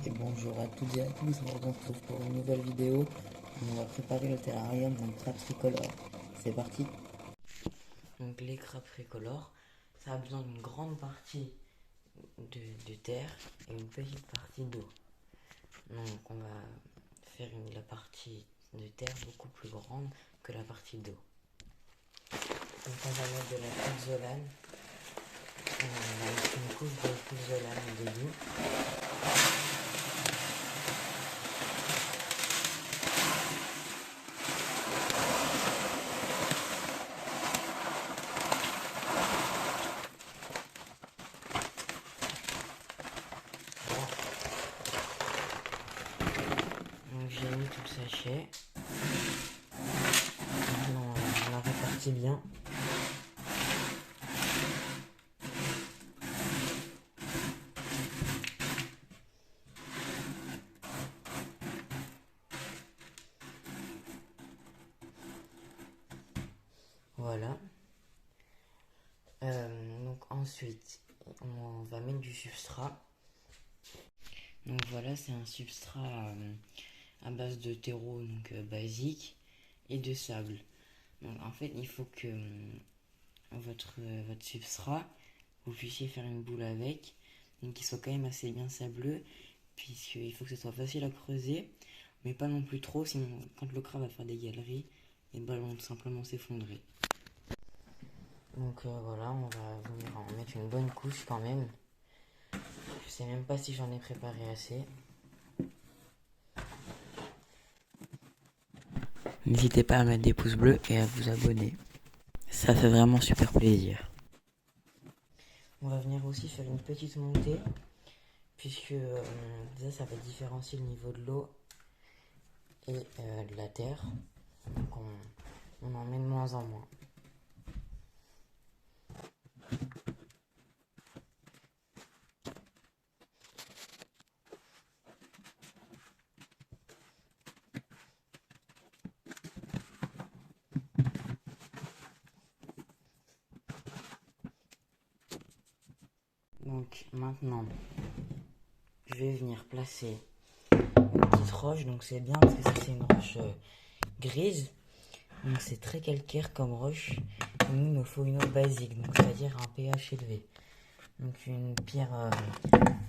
Et bonjour à toutes et à tous, on se retrouve pour une nouvelle vidéo. On va préparer le terrarium d'un crabe tricolore. C'est parti. Donc les crabes tricolores, ça a besoin d'une grande partie de terre et une petite partie d'eau. Donc on va faire la partie de terre beaucoup plus grande que la partie d'eau. Donc on va mettre de la pouzzolane. On va mettre une couche de pouzzolane au début. Donc j'ai mis tout le sachet. Maintenant on la répartit bien. Voilà. Donc ensuite, on va mettre du substrat. Donc voilà, c'est un substrat à base de terreau donc basique et de sable. Donc en fait, il faut que votre substrat, vous puissiez faire une boule avec, donc qu'il soit quand même assez bien sableux, puisqu'il faut que ce soit facile à creuser, mais pas non plus trop, sinon quand le crabe va faire des galeries, les balles vont tout simplement s'effondrer. Donc voilà, on va venir en mettre une bonne couche quand même. Je sais même pas si j'en ai préparé assez. N'hésitez pas à mettre des pouces bleus et à vous abonner. Ça fait vraiment super plaisir. On va venir aussi faire une petite montée, puisque ça va différencier le niveau de l'eau et de la terre. Donc on en met de moins en moins. Donc maintenant, je vais venir placer une petite roche. Donc c'est bien parce que ça c'est une roche grise. Donc c'est très calcaire comme roche. Et nous, il nous faut une eau basique, donc c'est-à-dire un pH élevé. Donc une pierre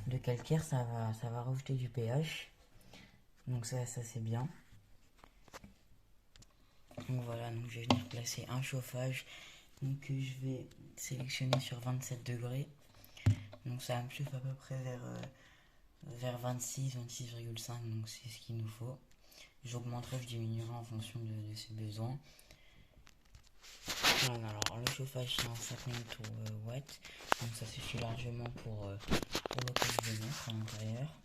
de calcaire, ça va rajouter du pH. Donc ça c'est bien. Donc voilà, donc je vais venir placer un chauffage. Donc je vais sélectionner sur 27 degrés. Donc ça me chauffe à peu près vers 26,5, donc c'est ce qu'il nous faut. J'augmenterai, je diminuerai en fonction de ses besoins. Voilà, alors le chauffage c'est un 50 watts, donc ça suffit largement pour le que je vais mettre à l'intérieur.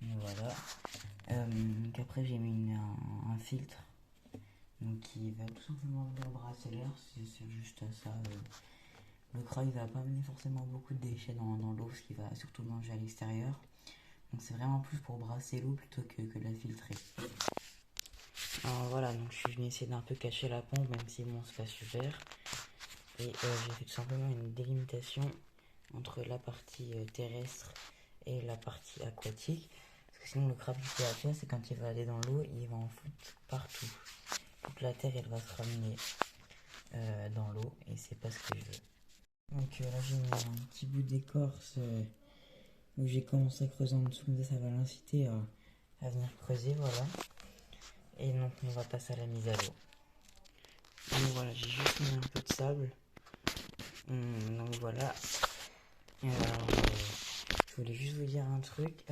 Donc voilà. Donc après j'ai mis un filtre, donc qui va tout simplement venir brasser l'air, c'est juste ça. Le crabe il va pas amener forcément beaucoup de déchets dans l'eau, parce qu'il va surtout manger à l'extérieur. Donc c'est vraiment plus pour brasser l'eau plutôt que de la filtrer. Alors voilà, donc je suis venu essayer d'un peu cacher la pompe, même si bon c'est pas super. Et j'ai fait tout simplement une délimitation entre la partie terrestre et la partie aquatique. Parce que sinon le crabe qui fait affaire, c'est quand il va aller dans l'eau, il va en foutre partout. Toute la terre elle va se ramener dans l'eau et c'est pas ce que je veux. Donc là j'ai mis un petit bout d'écorce où j'ai commencé à creuser en dessous, mais ça va l'inciter à venir creuser, voilà. Et donc on va passer à la mise à l'eau. Donc voilà, j'ai juste mis un peu de sable. Donc voilà. Alors, je voulais juste vous dire un truc.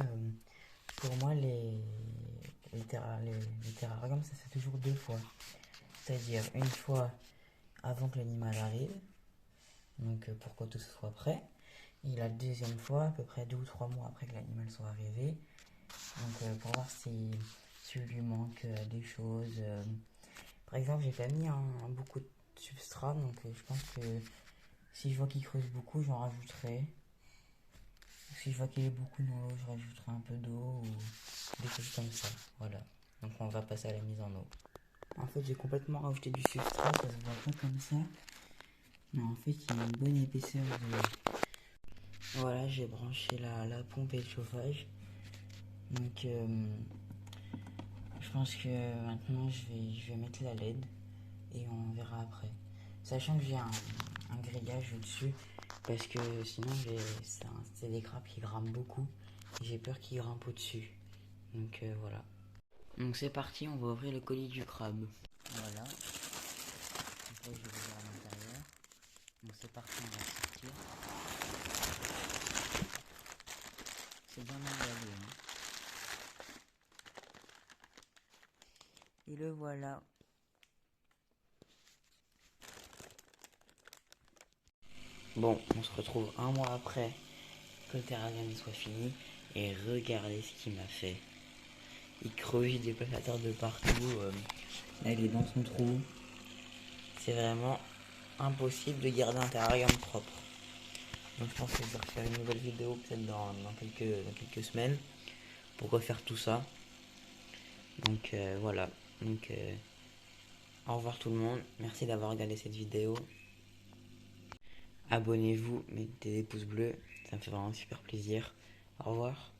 Pour moi, les terrariums, ça se fait toujours deux fois. C'est-à-dire une fois avant que l'animal arrive, donc pour que tout soit prêt. Et la deuxième fois, à peu près 2 ou 3 mois après que l'animal soit arrivé. Donc pour voir si lui manque des choses. Par exemple, j'ai pas mis beaucoup de substrat, donc je pense que si je vois qu'il creuse beaucoup, j'en rajouterai. Si je vois qu'il est beaucoup dans l'eau, je rajouterai un peu d'eau ou des choses comme ça. Voilà. Donc on va passer à la mise en eau. En fait, j'ai complètement rajouté du substrat, ça se voit pas comme ça. Mais en fait, il y a une bonne épaisseur de... Voilà, j'ai branché la pompe et le chauffage. Donc je pense que maintenant je vais mettre la LED et on verra après. Sachant que j'ai un grillage au-dessus parce que sinon c'est des crabes qui grimpent beaucoup et j'ai peur qu'ils grimpent au-dessus. Donc voilà. Donc c'est parti, on va ouvrir le colis du crabe. Voilà. Après je vais ouvrir à l'intérieur. Donc c'est parti, on va sortir. C'est bien emballé. Hein. Et le voilà. Bon, on se retrouve un mois après que le terrarium soit fini. Et regardez ce qu'il m'a fait. Il creuse des platateurs de partout. Là, il est dans son trou. C'est vraiment impossible de garder un terrarium propre. Donc je pense que je vais refaire une nouvelle vidéo peut-être dans quelques semaines pour refaire tout ça. Donc voilà. Donc au revoir tout le monde. Merci d'avoir regardé cette vidéo. Abonnez-vous, mettez des pouces bleus. Ça me fait vraiment super plaisir. Au revoir.